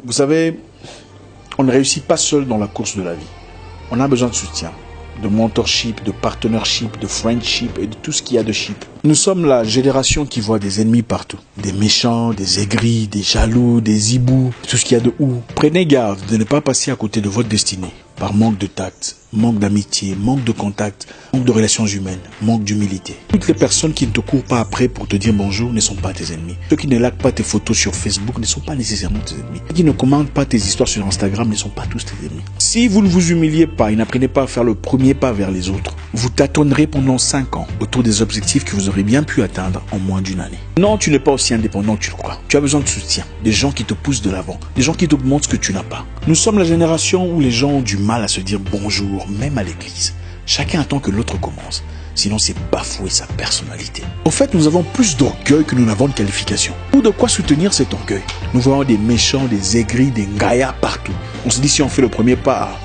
Vous savez, on ne réussit pas seul dans la course de la vie. On a besoin de soutien, de mentorship, de partnership, de friendship et de tout ce qu'il y a de ship. Nous sommes la génération qui voit des ennemis partout. Des méchants, des aigris, des jaloux, des hiboux, tout ce qu'il y a de ou. Prenez garde de ne pas passer à côté de votre destinée par manque de tact, manque d'amitié, manque de contact, manque de relations humaines, manque d'humilité. Toutes les personnes qui ne te courent pas après pour te dire bonjour ne sont pas tes ennemis. Ceux qui ne likent pas tes photos sur Facebook ne sont pas nécessairement tes ennemis. Ceux qui ne commentent pas tes histoires sur Instagram ne sont pas tous tes ennemis. Si vous ne vous humiliez pas et n'apprenez pas à faire le premier pas vers les autres, vous tâtonnerez pendant 5 ans autour des objectifs que vous aurez bien pu atteindre en moins d'une année. Non, tu n'es pas aussi indépendant que tu le crois. Tu as besoin de soutien, des gens qui te poussent de l'avant, des gens qui te montrent ce que tu n'as pas. Nous sommes la génération où les gens ont du mal à se dire bonjour, même à l'église. Chacun attend que l'autre commence. Sinon, c'est bafouer sa personnalité. Au fait, nous avons plus d'orgueil que nous n'avons de qualification. Ou de quoi soutenir cet orgueil. Nous voyons des méchants, des aigris, des ngaillards partout. On se dit, si on fait le premier pas,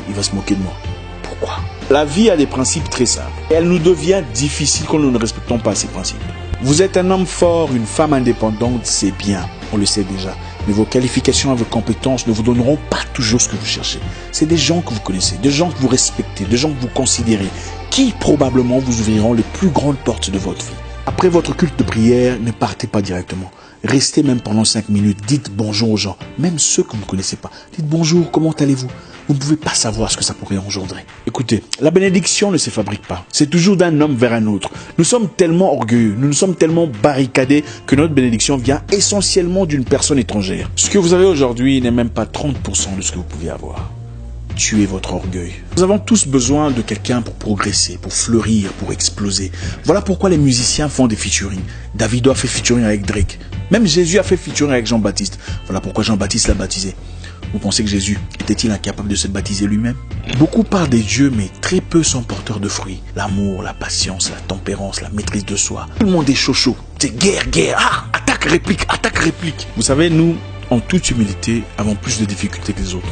il va se moquer de moi. Pourquoi? La vie a des principes très simples. Et elle nous devient difficile quand nous ne respectons pas ces principes. Vous êtes un homme fort, une femme indépendante, c'est bien. On le sait déjà. Mais vos qualifications et vos compétences ne vous donneront pas toujours ce que vous cherchez. C'est des gens que vous connaissez, des gens que vous respectez, des gens que vous considérez, qui probablement vous ouvriront les plus grandes portes de votre vie. Après votre culte de prière, ne partez pas directement. Restez même pendant 5 minutes, dites bonjour aux gens, même ceux que vous ne connaissez pas. Dites bonjour, comment allez-vous? Vous ne pouvez pas savoir ce que ça pourrait engendrer. Écoutez, la bénédiction ne se fabrique pas. C'est toujours d'un homme vers un autre. Nous sommes tellement orgueilleux, nous sommes tellement barricadés que notre bénédiction vient essentiellement d'une personne étrangère. Ce que vous avez aujourd'hui n'est même pas 30% de ce que vous pouvez avoir. Tuez votre orgueil. Nous avons tous besoin de quelqu'un pour progresser, pour fleurir, pour exploser. Voilà pourquoi les musiciens font des featuring. Davido a fait featuring avec Drake. Même Jésus a fait featuring avec Jean-Baptiste. Voilà pourquoi Jean-Baptiste l'a baptisé. Vous pensez que Jésus était-il incapable de se baptiser lui-même? Beaucoup parlent des dieux, mais très peu sont porteurs de fruits. L'amour, la patience, la tempérance, la maîtrise de soi. Tout le monde est chaud. C'est guerre. Ah, attaque, réplique. Vous savez, nous, en toute humilité, avons plus de difficultés que les autres.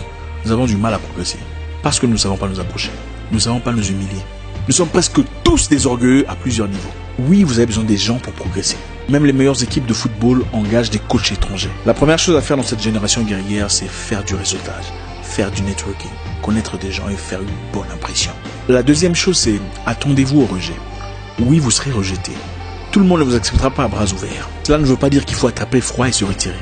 Nous avons du mal à progresser. Parce que nous ne savons pas nous approcher. Nous ne savons pas nous humilier. Nous sommes presque tous des orgueilleux à plusieurs niveaux. Oui, vous avez besoin des gens pour progresser. Même les meilleures équipes de football engagent des coachs étrangers. La première chose à faire dans cette génération guerrière, c'est faire du réseautage, faire du networking, connaître des gens et faire une bonne impression. La deuxième chose, c'est attendez-vous au rejet. Oui, vous serez rejeté. Tout le monde ne vous acceptera pas à bras ouverts. Cela ne veut pas dire qu'il faut attraper froid et se retirer.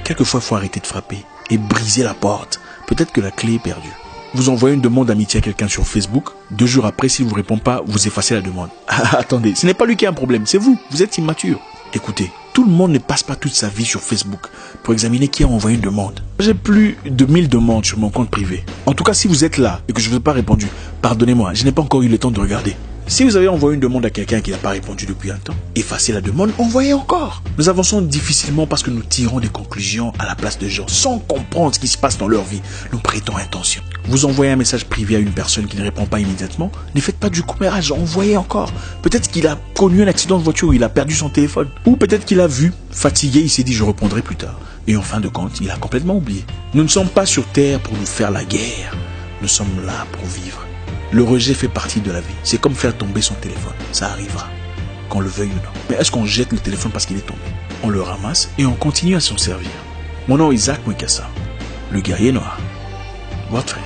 Quelquefois, il faut arrêter de frapper et briser la porte. Peut-être que la clé est perdue. Vous envoyez une demande d'amitié à quelqu'un sur Facebook. 2 jours après, s'il ne vous répond pas, vous effacez la demande. Attendez, ce n'est pas lui qui a un problème, c'est vous. Vous êtes immature. Écoutez, tout le monde ne passe pas toute sa vie sur Facebook pour examiner qui a envoyé une demande. J'ai plus de 1000 demandes sur mon compte privé. En tout cas, si vous êtes là et que je ne vous ai pas répondu, pardonnez-moi, je n'ai pas encore eu le temps de regarder. Si vous avez envoyé une demande à quelqu'un qui n'a pas répondu depuis un temps, effacez la demande, envoyez encore. Nous avançons difficilement parce que nous tirons des conclusions à la place de gens sans comprendre ce qui se passe dans leur vie. Nous prêtons attention. Vous envoyez un message privé à une personne qui ne répond pas immédiatement, ne faites pas du commérage, envoyez encore. Peut-être qu'il a connu un accident de voiture où il a perdu son téléphone. Ou peut-être qu'il a vu, fatigué, il s'est dit je répondrai plus tard. Et en fin de compte, il a complètement oublié. Nous ne sommes pas sur terre pour nous faire la guerre. Nous sommes là pour vivre. Le rejet fait partie de la vie. C'est comme faire tomber son téléphone. Ça arrivera, qu'on le veuille ou non. Mais est-ce qu'on jette le téléphone parce qu'il est tombé? On le ramasse et on continue à s'en servir. Mon nom est Isaac Mwekassa, le guerrier noir. Votre frère.